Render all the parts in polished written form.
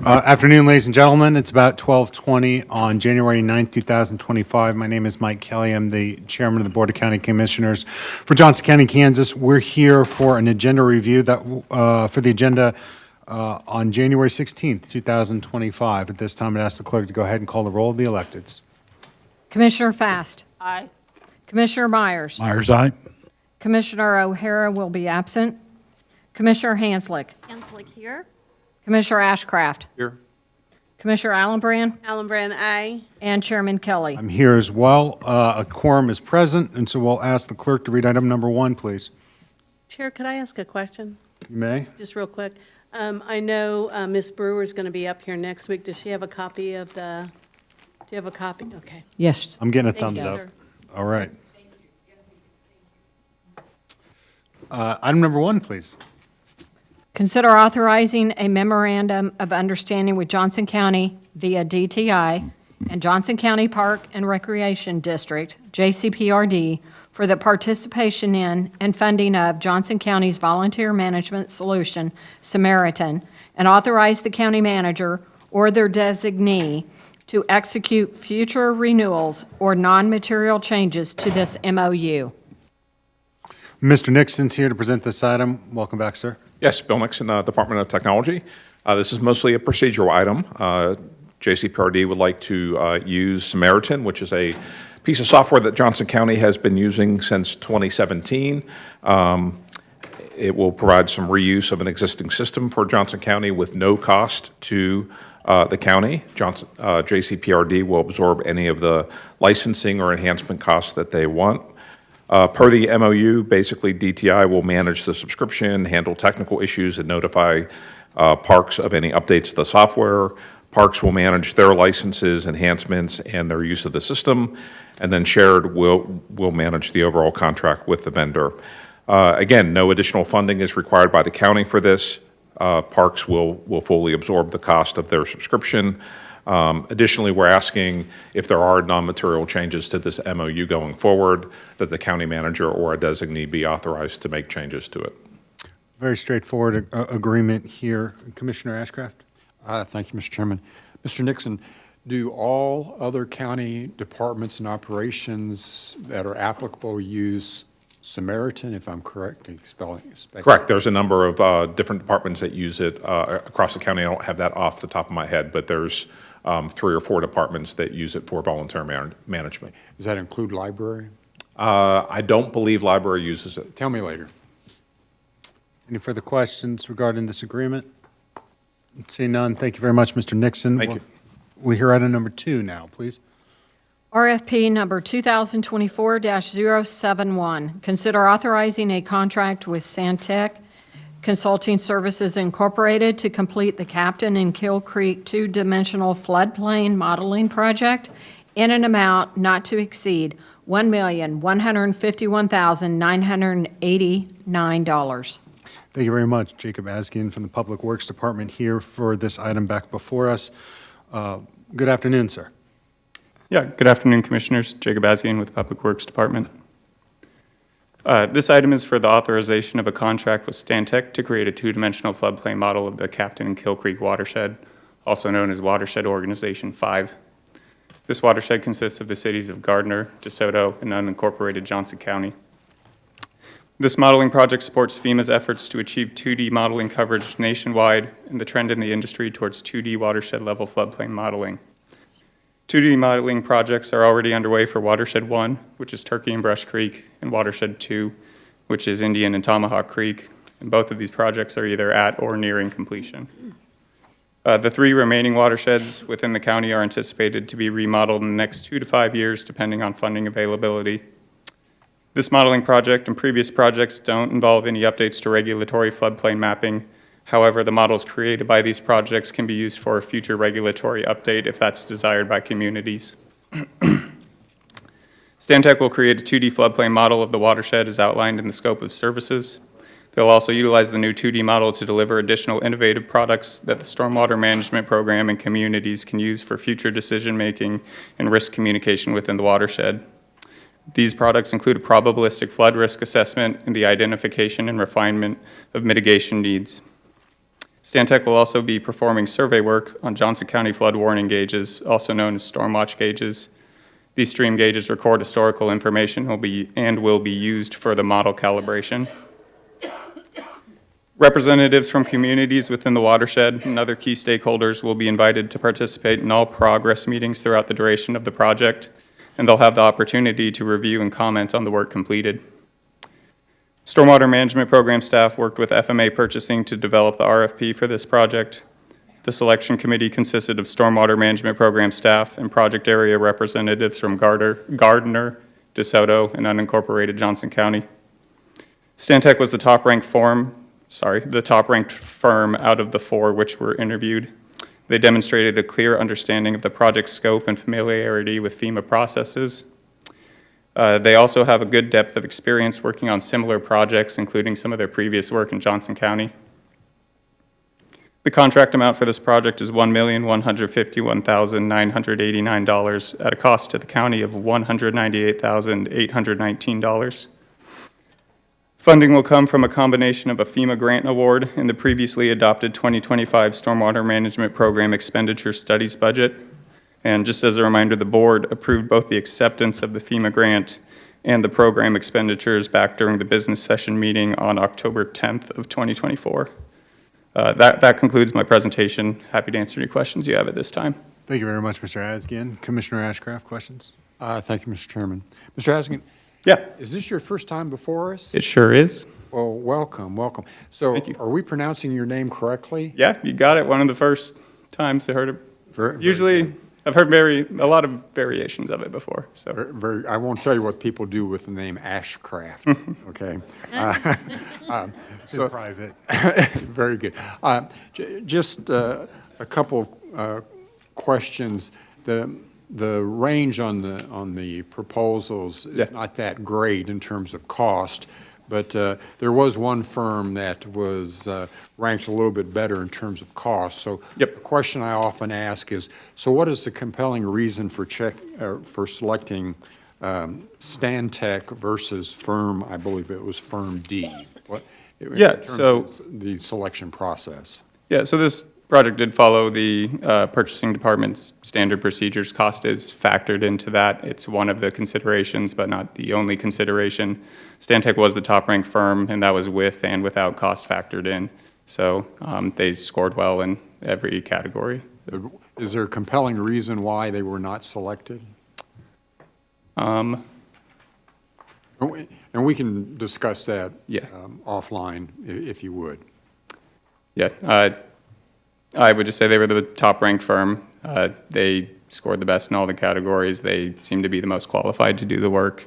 Afternoon, ladies and gentlemen. It's about 12:20 on January 9th, 2025. My name is Mike Kelly. I'm the chairman of the Board of County Commissioners for Johnson County, Kansas. We're here for an agenda review for the agenda on January 16th, 2025. At this time, I'd ask the clerk to go ahead and call the roll of the electeds. Commissioner Fast. Aye. Commissioner Myers. Myers, aye. Commissioner O'Hara will be absent. Commissioner Hanslick. Hanslick here. Commissioner Ashcraft. Here. Commissioner Allenbrand. Allenbrand, aye. And Chairman Kelly. I'm here as well. A quorum is present, and so we'll ask the clerk to read item number 1, please. Chair, could I ask a question, You may. just real quick? I know Ms. Brewer's going to be up here next week. Does she have a copy of do you have a copy? Okay. Yes. I'm getting a Thank thumbs you, up. sir. All right. Item number 1, please. Consider authorizing a memorandum of understanding with Johnson County via DTI and Johnson County Park and Recreation District, JCPRD, for the participation in and funding of Johnson County's volunteer management solution, Samaritan, and authorize the county manager or their designee to execute future renewals or non-material changes to this MOU. Mr. Nixon's here to present this item. Welcome back, sir. Yes, Bill Nixon, Department of Technology. This is mostly a procedural item. JCPRD would like to use Samaritan, which is a piece of software that Johnson County has been using since 2017. It will provide some reuse of an existing system for Johnson County with no cost to the county. JCPRD will absorb any of the licensing or enhancement costs that they want. Per the MOU, basically DTI will manage the subscription, handle technical issues, and notify parks of any updates to the software. Parks will manage their licenses, enhancements, and their use of the system. And then Shared will manage the overall contract with the vendor. Again, no additional funding is required by the county for this. Parks will fully absorb the cost of their subscription. Additionally, we're asking if there are non-material changes to this MOU going forward, that the county manager or a designee be authorized to make changes to it. Very straightforward agreement here. Commissioner Ashcraft? Thank you, Mr. Chairman. Mr. Nixon, do all other county departments and operations that are applicable use Samaritan, if I'm correct in spelling? Correct. There's a number of different departments that use it across the county. I don't have that off the top of my head, but there's 3 or 4 departments that use it for volunteer management. Does that include library? I don't believe library uses it. Tell me later. Any further questions regarding this agreement? Seeing none, thank you very much, Mr. Nixon. Thank you. We hear item number 2 now, please. RFP number 2024-071. Consider authorizing a contract with Santec Consulting Services Incorporated to complete the Captain and Kill Creek two-dimensional floodplain modeling project in an amount not to exceed $1,151,989. Thank you very much. Jacob Askin from the Public Works Department here for this item back before us. Good afternoon, sir. Yeah, good afternoon, Commissioners. Jacob Azian with the Public Works Department. This item is for the authorization of a contract with Stantec to create a two-dimensional floodplain model of the Captain and Kill Creek watershed, also known as Watershed Organization 5. This watershed consists of the cities of Gardner, DeSoto, and unincorporated Johnson County. This modeling project supports FEMA's efforts to achieve 2D modeling coverage nationwide and the trend in the industry towards 2D watershed-level floodplain modeling. 2D modeling projects are already underway for Watershed 1, which is Turkey and Brush Creek, and Watershed 2, which is Indian and Tomahawk Creek, and both of these projects are either at or nearing completion. The 3 remaining watersheds within the county are anticipated to be remodeled in the next 2 to 5 years, depending on funding availability. This modeling project and previous projects don't involve any updates to regulatory floodplain mapping. However, the models created by these projects can be used for a future regulatory update if that's desired by communities. Stantec will create a 2D floodplain model of the watershed as outlined in the scope of services. They'll also utilize the new 2D model to deliver additional innovative products that the Stormwater Management Program and communities can use for future decision-making and risk communication within the watershed. These products include a probabilistic flood risk assessment and the identification and refinement of mitigation needs. Stantec will also be performing survey work on Johnson County flood warning gauges, also known as storm watch gauges. These stream gauges record historical information and will be used for the model calibration. Representatives from communities within the watershed and other key stakeholders will be invited to participate in all progress meetings throughout the duration of the project, and they'll have the opportunity to review and comment on the work completed. Stormwater Management Program staff worked with FMA Purchasing to develop the RFP for this project. The selection committee consisted of Stormwater Management Program staff and project area representatives from Gardner, DeSoto, and unincorporated Johnson County. Stantec was the top-ranked firm out of the 4 which were interviewed. They demonstrated a clear understanding of the project scope and familiarity with FEMA processes. They also have a good depth of experience working on similar projects, including some of their previous work in Johnson County. The contract amount for this project is $1,151,989 at a cost to the county of $198,819. Funding will come from a combination of a FEMA grant award and the previously adopted 2025 Stormwater Management Program expenditure studies budget. And just as a reminder, the board approved both the acceptance of the FEMA grant and the program expenditures back during the business session meeting on October 10th of 2024. That concludes my presentation. Happy to answer any questions you have at this time. Thank you very much, Mr. Asgian. Commissioner Ashcraft, questions? Thank you, Mr. Chairman. Mr. Askin, Yeah, is this your first time before us? it sure is. Well, welcome, welcome. So Thank you. are we pronouncing your name correctly? Yeah, you got it. One of the first times I heard it. Very Usually, good. I've heard a lot of variations of it before, so. I won't tell you what people do with the name Ashcraft, okay? It's in private. Very good. Just a couple of questions. The range on the proposals Yeah. is not that great in terms of cost, but there was one firm that was ranked a little bit better in terms of cost. So Yep. the question I often ask is, so what is the compelling reason for selecting Stantec versus firm, I believe it was Firm D? In Yeah, terms so- of the selection process? Yeah, so this project did follow the purchasing department's standard procedures. Cost is factored into that. It's one of the considerations, but not the only consideration. Stantec was the top-ranked firm, and that was with and without cost factored in. So they scored well in every category. Is there a compelling reason why they were not selected? And we can discuss that Yeah. offline, if you would. Yeah, I would just say they were the top-ranked firm. They scored the best in all the categories. They seem to be the most qualified to do the work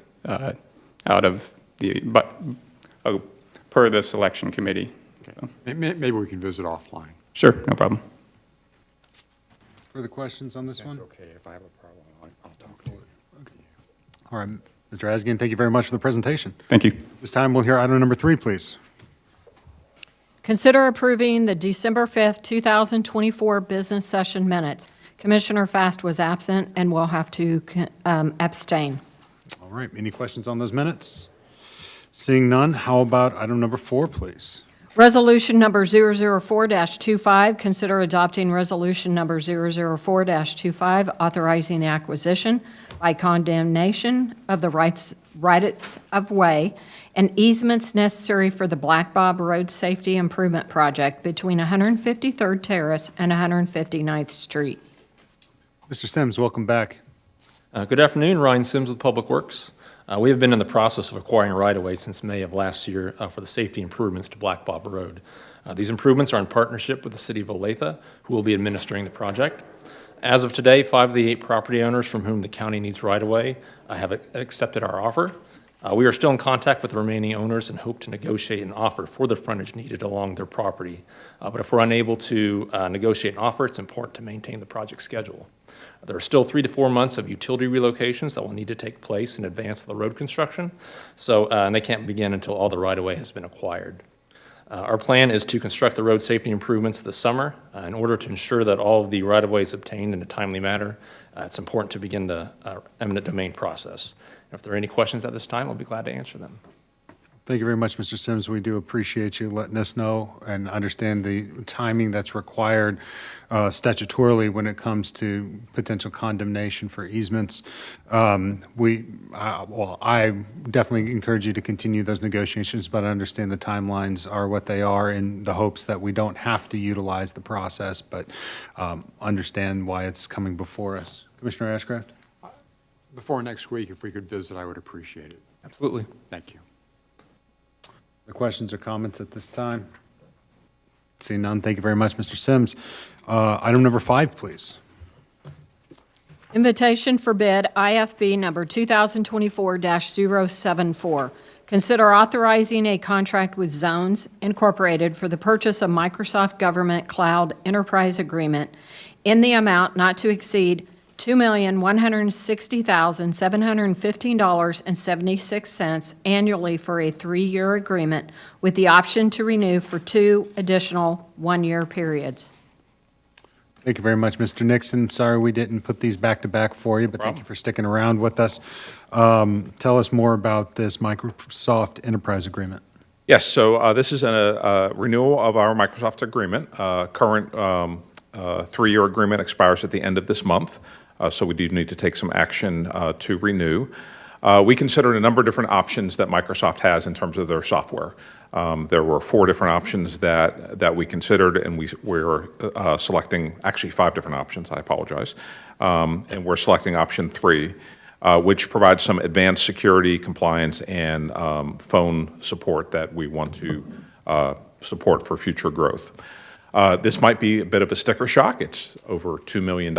out of per the selection committee. So, Maybe we can visit offline. sure, no problem. Further questions on this one? okay. If I have a problem, I'll talk to you. All right, Mr. Asgian, thank you very much for the presentation. Thank you. This time, we'll hear item number 3, please. Consider approving the December 5th, 2024 business session minutes. Commissioner Fast was absent and will have to abstain. All right, any questions on those minutes? Seeing none, how about item number 4, please? Resolution number 004-25, consider adopting resolution number 004-25, authorizing the acquisition by condemnation of the rights of way and easements necessary for the Black Bob Road Safety Improvement Project between 153rd Terrace and 159th Street. Mr. Sims, welcome back. Good afternoon, Ryan Sims with Public Works. We have been in the process of acquiring right-of-way since May of last year for the safety improvements to Black Bob Road. These improvements are in partnership with the City of Olathe, who will be administering the project. As of today, 5 of the 8 property owners from whom the county needs right-of-way have accepted our offer. We are still in contact with the remaining owners and hope to negotiate an offer for the frontage needed along their property. But if we're unable to negotiate an offer, it's important to maintain the project schedule. There are still 3 to 4 months of utility relocations that will need to take place in advance of the road construction, and they can't begin until all the right-of-way has been acquired. Our plan is to construct the road safety improvements this summer. In order to ensure that all of the right-of-way is obtained in a timely manner, it's important to begin the eminent domain process. If there are any questions at this time, I'll be glad to answer them. Thank you very much, Mr. Sims. We do appreciate you letting us know and understand the timing that's required statutorily when it comes to potential condemnation for easements. I definitely encourage you to continue those negotiations, but I understand the timelines are what they are in the hopes that we don't have to utilize the process, but understand why it's coming before us. Commissioner Ashcraft? Before next week, if we could visit, I would appreciate it. Absolutely. Thank you. The questions or comments at this time? Seeing none, thank you very much, Mr. Sims. Item number 5, please. Invitation for bid, IFB number 2024-074. Consider authorizing a contract with Zones Incorporated for the purchase of Microsoft Government Cloud Enterprise Agreement in the amount not to exceed $2,160,715.76 annually for a 3-year agreement with the option to renew for 2 additional 1-year periods. Thank you very much, Mr. Nixon. Sorry we didn't put these back to back for you, but thank you for sticking around with us. Tell us more about this Microsoft Enterprise Agreement. Yes, so this is a renewal of our Microsoft agreement. Current 3-year agreement expires at the end of this month, so we do need to take some action to renew. We considered a number of different options that Microsoft has in terms of their software. There were 4 different options that we considered, and we're selecting, actually 5 different options, I apologize. And we're selecting option 3, which provides some advanced security, compliance, and phone support that we want to support for future growth. This might be a bit of a sticker shock. It's over $2 million.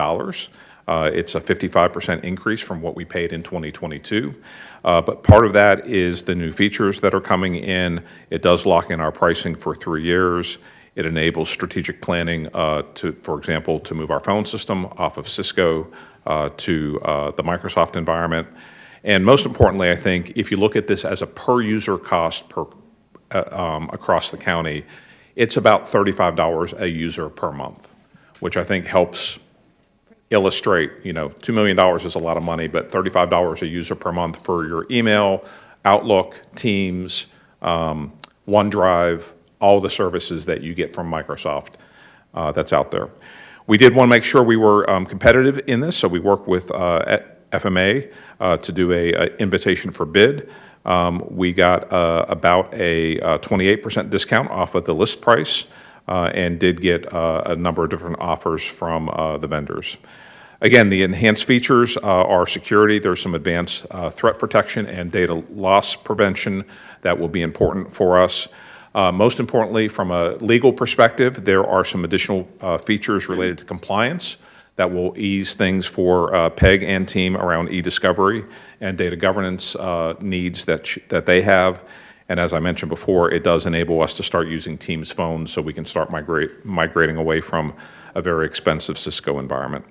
It's a 55% increase from what we paid in 2022. But part of that is the new features that are coming in. It does lock in our pricing for 3 years. It enables strategic planning for example, to move our phone system off of Cisco to the Microsoft environment. And most importantly, I think, if you look at this as a per-user cost across the county, it's about $35 a user per month, which I think helps illustrate, $2 million is a lot of money, but $35 a user per month for your email, Outlook, Teams, OneDrive, all the services that you get from Microsoft that's out there. We did want to make sure we were competitive in this, so we worked with FMA to do a invitation for bid. We got about a 28% discount off of the list price and did get a number of different offers from the vendors. Again, the enhanced features are security. There's some advanced threat protection and data loss prevention that will be important for us. Most importantly, from a legal perspective, there are some additional features related to compliance that will ease things for PEG and team around e-discovery and data governance needs that they have. And as I mentioned before, it does enable us to start using Teams phones so we can start migrating away from a very expensive Cisco environment.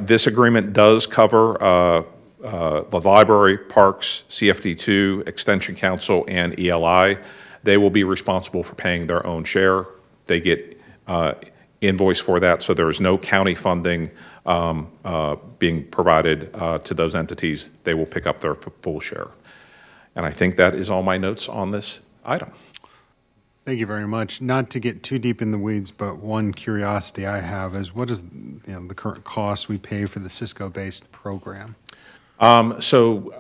This agreement does cover the library, parks, CFD2, Extension Council, and ELI. They will be responsible for paying their own share. They get invoice for that, so there is no county funding being provided to those entities. They will pick up their full share. And I think that is all my notes on this item. Thank you very much. Not to get too deep in the weeds, but one curiosity I have is what is the current cost we pay for the Cisco-based program? So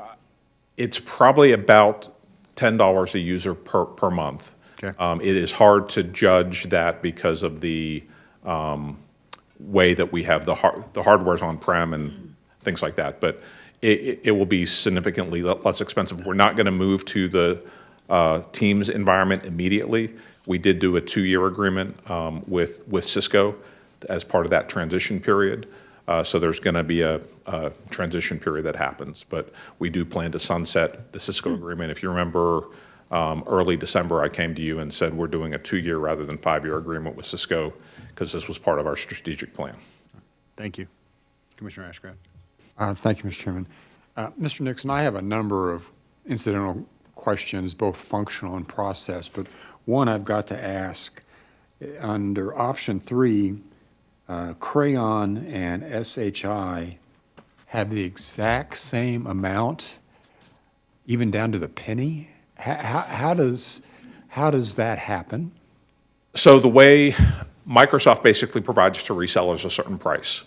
it's probably about $10 a user per month. Okay. It is hard to judge that because of the way that we have the hardware's on-prem and things like that, but it will be significantly less expensive. We're not going to move to the Teams environment immediately. We did do a 2-year agreement with Cisco as part of that transition period. So there's going to be a transition period that happens, but we do plan to sunset the Cisco agreement. If you remember, early December, I came to you and said we're doing a 2-year rather than 5-year agreement with Cisco because this was part of our strategic plan. Thank you. Commissioner Ashcraft. Thank you, Mr. Chairman. Mr. Nixon, I have a number of incidental questions, both functional and process, but one I've got to ask. Under option 3, Crayon and SHI have the exact same amount, even down to the penny. How does that happen? So the way Microsoft basically provides to resellers a certain price.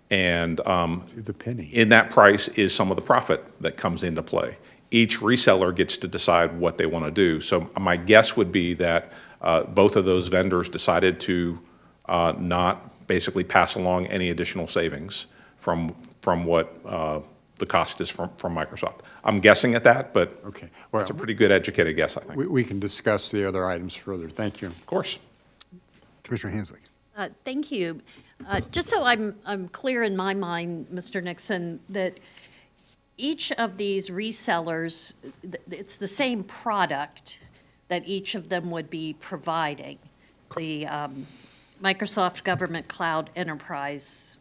And To the penny. in that price is some of the profit that comes into play. Each reseller gets to decide what they want to do. So my guess would be that both of those vendors decided to not basically pass along any additional savings from what the cost is from Microsoft. I'm guessing at that, but Okay. Well, it's a pretty good educated guess, I think. we can discuss the other items further. Thank you. Of course. Commissioner Hanslick. Thank you. Just so I'm clear in my mind, Mr. Nixon, that each of these resellers, it's the same product that each of them would be providing. The Microsoft Government Cloud Enterprise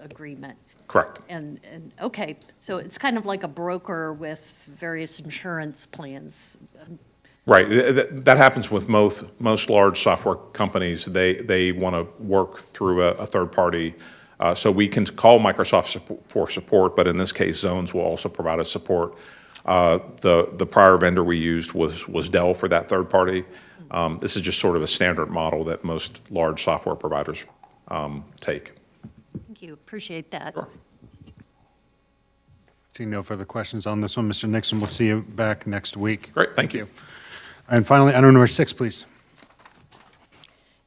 Agreement. Correct. And, okay, so it's kind of like a broker with various insurance plans. Right. That happens with most large software companies. They want to work through a third party. So we can call Microsoft for support, but in this case, Zones will also provide us support. The prior vendor we used was Dell for that third party. This is just sort of a standard model that most large software providers take. Thank you, appreciate that. Sure. Seeing no further questions on this one, Mr. Nixon, we'll see you back next week. Great, thank you. And finally, item number 6, please.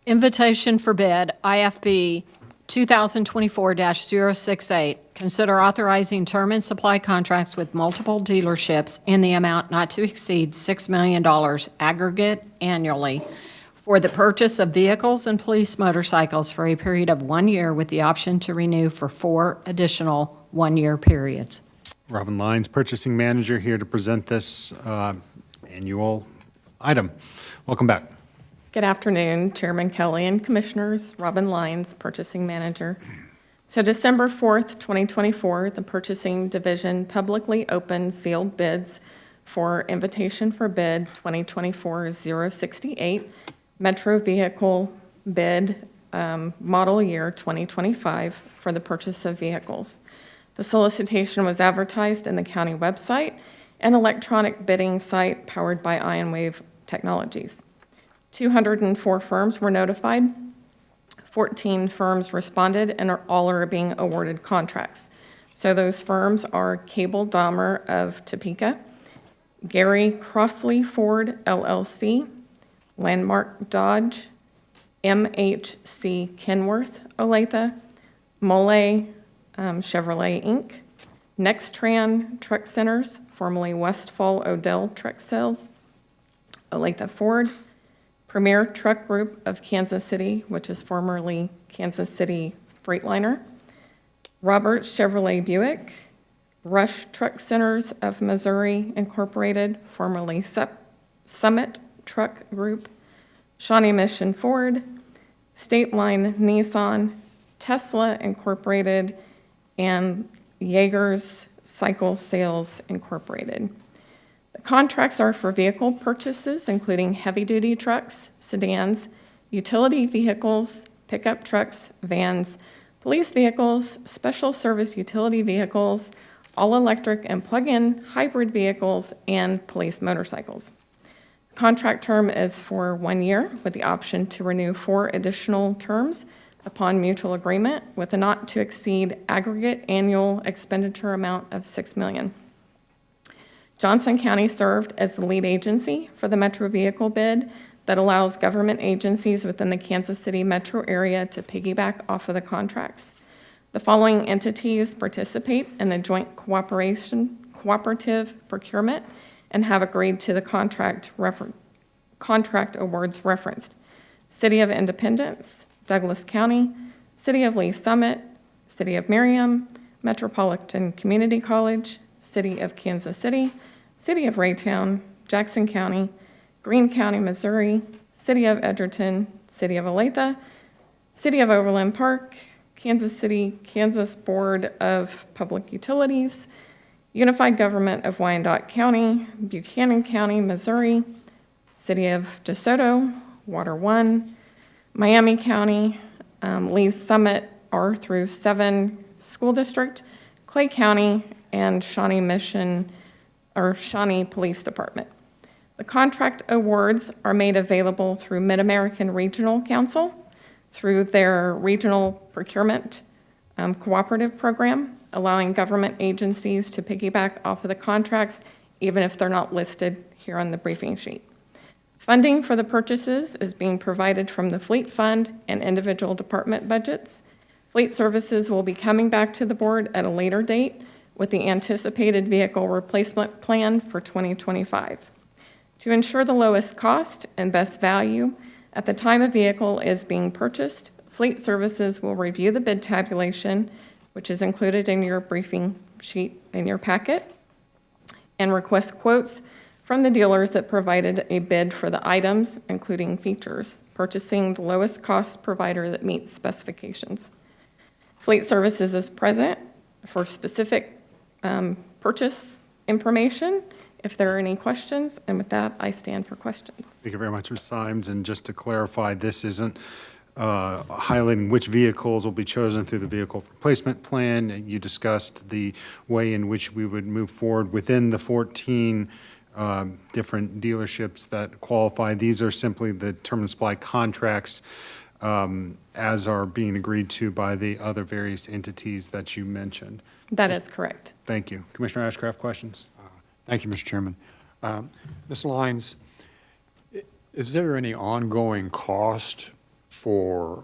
Invitation for bid, IFB 2024-068. Consider authorizing term and supply contracts with multiple dealerships in the amount not to exceed $6 million aggregate annually for the purchase of vehicles and police motorcycles for a period of 1 year with the option to renew for 4 additional one-year periods. Robin Lyons, Purchasing Manager, here to present this annual item. Welcome back. Good afternoon, Chairman Kelly and Commissioners. Robin Lyons, Purchasing Manager. So December 4th, 2024, the Purchasing Division publicly opened sealed bids for Invitation for Bid 2024-068 Metro Vehicle Bid Model Year 2025 for the purchase of vehicles. The solicitation was advertised in the county website and electronic bidding site powered by IonWave Technologies. 204 firms were notified, 14 firms responded, and all are being awarded contracts. So those firms are Cable Dahmer of Topeka, Gary Crossley Ford LLC, Landmark Dodge, MHC Kenworth Olathe, Mole Chevrolet Inc., Nextran Truck Centers, formerly Westfall Odell Truck Sales, Olathe Ford, Premier Truck Group of Kansas City, which is formerly Kansas City Freightliner, Robert Chevrolet Buick, Rush Truck Centers of Missouri Incorporated, formerly Summit Truck Group, Shawnee Mission Ford, State Line Nissan, Tesla Incorporated, and Jaegers Cycle Sales Incorporated. The contracts are for vehicle purchases, including heavy-duty trucks, sedans, utility vehicles, pickup trucks, vans, police vehicles, special service utility vehicles, all-electric and plug-in hybrid vehicles, and police motorcycles. The contract term is for 1 year with the option to renew 4 additional terms upon mutual agreement with a not-to-exceed aggregate annual expenditure amount of $6 million. Johnson County served as the lead agency for the Metro Vehicle bid that allows government agencies within the Kansas City metro area to piggyback off of the contracts. The following entities participate in the joint cooperative procurement and have agreed to the contract awards referenced: City of Independence, Douglas County, City of Lee Summit, City of Merriam, Metropolitan Community College, City of Kansas City, City of Raytown, Jackson County, Greene County, Missouri, City of Edgerton, City of Olathe, City of Overland Park, Kansas City, Kansas Board of Public Utilities, Unified Government of Wyandotte County, Buchanan County, Missouri, City of DeSoto, Water One, Miami County, Lee's Summit R through 7 School District, Clay County, and Shawnee Mission, or Shawnee Police Department. The contract awards are made available through Mid-American Regional Council, through their regional procurement cooperative program, allowing government agencies to piggyback off of the contracts, even if they're not listed here on the briefing sheet. Funding for the purchases is being provided from the Fleet Fund and individual department budgets. Fleet Services will be coming back to the board at a later date with the anticipated vehicle replacement plan for 2025. To ensure the lowest cost and best value, at the time a vehicle is being purchased, Fleet Services will review the bid tabulation, which is included in your briefing sheet in your packet, and request quotes from the dealers that provided a bid for the items, including features, purchasing the lowest cost provider that meets specifications. Fleet Services is present for specific purchase information if there are any questions, and with that, I stand for questions. Thank you very much, Ms. Symes. And just to clarify, this isn't highlighting which vehicles will be chosen through the vehicle replacement plan. You discussed the way in which we would move forward within the 14 different dealerships that qualify. These are simply the term and supply contracts as are being agreed to by the other various entities that you mentioned. That is correct. Thank you. Commissioner Ashcraft, questions? Thank you, Mr. Chairman. Ms. Lyons, is there any ongoing cost for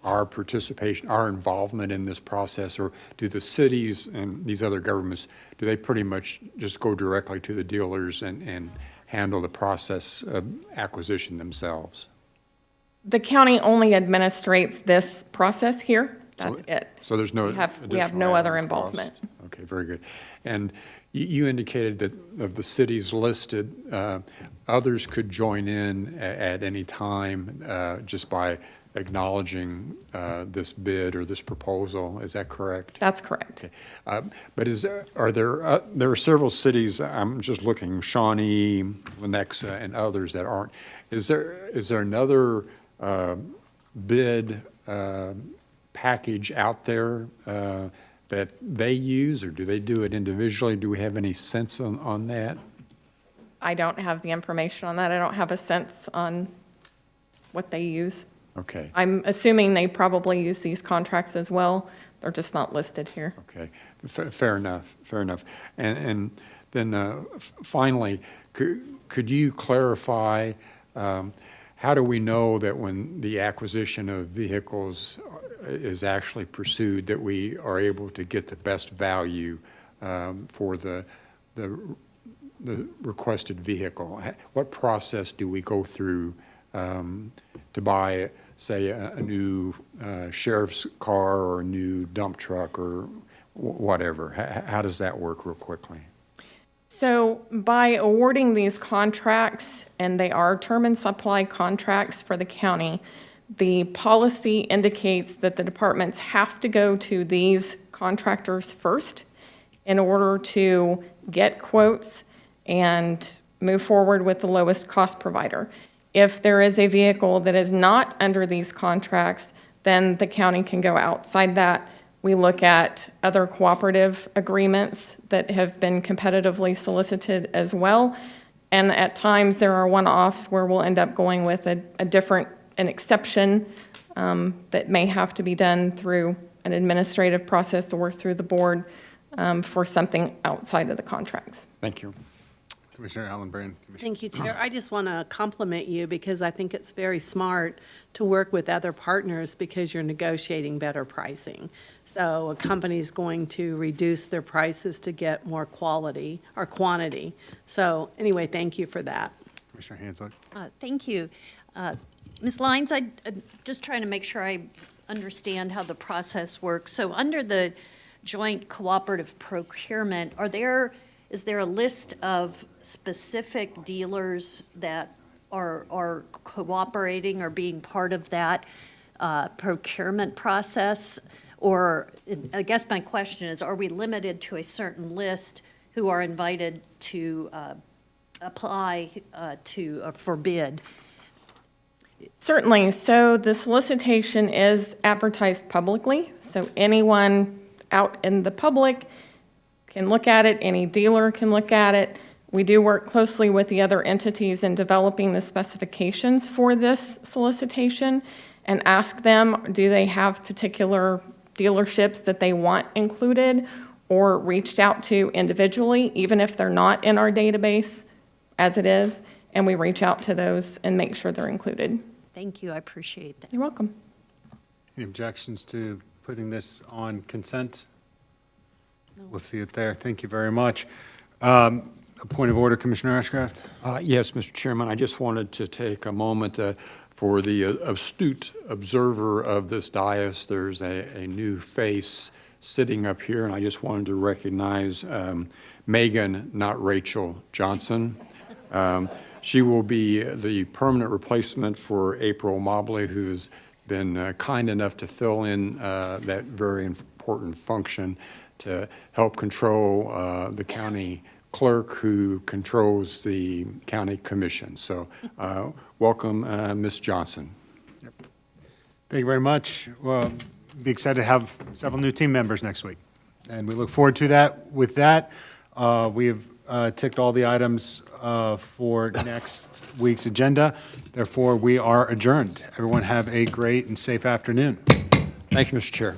our participation, our involvement in this process, or do the cities and these other governments, do they pretty much just go directly to the dealers and handle the process of acquisition themselves? The county only administrates this process here. That's it. So there's no We have additional no other add-on cost? involvement. Okay, very good. And you indicated that of the cities listed, others could join in at any time just by acknowledging this bid or this proposal. Is that correct? That's correct. But there are several cities, I'm just looking, Shawnee, Lenexa, and others that aren't. Is there another bid package out there that they use, or do they do it individually? Do we have any sense on that? I don't have the information on that. I don't have a sense on what they use. Okay, I'm assuming they probably use these contracts as well. They're just not listed here. okay, fair enough, fair enough. And then finally, could you clarify, how do we know that when the acquisition of vehicles is actually pursued, that we are able to get the best value for the requested vehicle? What process do we go through to buy, say, a new sheriff's car or a new dump truck or whatever? How does that work real quickly? So by awarding these contracts, and they are term and supply contracts for the county, the policy indicates that the departments have to go to these contractors first in order to get quotes and move forward with the lowest cost provider. If there is a vehicle that is not under these contracts, then the county can go outside that. We look at other cooperative agreements that have been competitively solicited as well. And at times, there are one-offs where we'll end up going with an exception that may have to be done through an administrative process or through the board for something outside of the contracts. Thank you. Commissioner Allen Brand. Thank you, Chair. I just want to compliment you because I think it's very smart to work with other partners because you're negotiating better pricing. So a company's going to reduce their prices to get more quality or quantity. So anyway, thank you for that. Commissioner Hanslick. Thank you. Ms. Lyons, I'm just trying to make sure I understand how the process works. So under the joint cooperative procurement, is there a list of specific dealers that are cooperating or being part of that procurement process? Or I guess my question is, are we limited to a certain list who are invited to apply for bid? Certainly. So the solicitation is advertised publicly, so anyone out in the public can look at it, any dealer can look at it. We do work closely with the other entities in developing the specifications for this solicitation and ask them, do they have particular dealerships that they want included or reached out to individually, even if they're not in our database as it is, and we reach out to those and make sure they're included. Thank you, I appreciate that. You're welcome. Any objections to putting this on consent? We'll see it there. Thank you very much. A point of order, Commissioner Ashcraft? Yes, Mr. Chairman, I just wanted to take a moment for the astute observer of this dais. There's a new face sitting up here, and I just wanted to recognize Megan, not Rachel, Johnson. She will be the permanent replacement for April Mobley, who's been kind enough to fill in that very important function to help control the county clerk who controls the county commission. So welcome, Ms. Johnson. Thank you very much. Well, be excited to have several new team members next week, and we look forward to that. With that, we have ticked all the items for next week's agenda. Therefore, we are adjourned. Everyone have a great and safe afternoon. Thank you, Mr. Chair.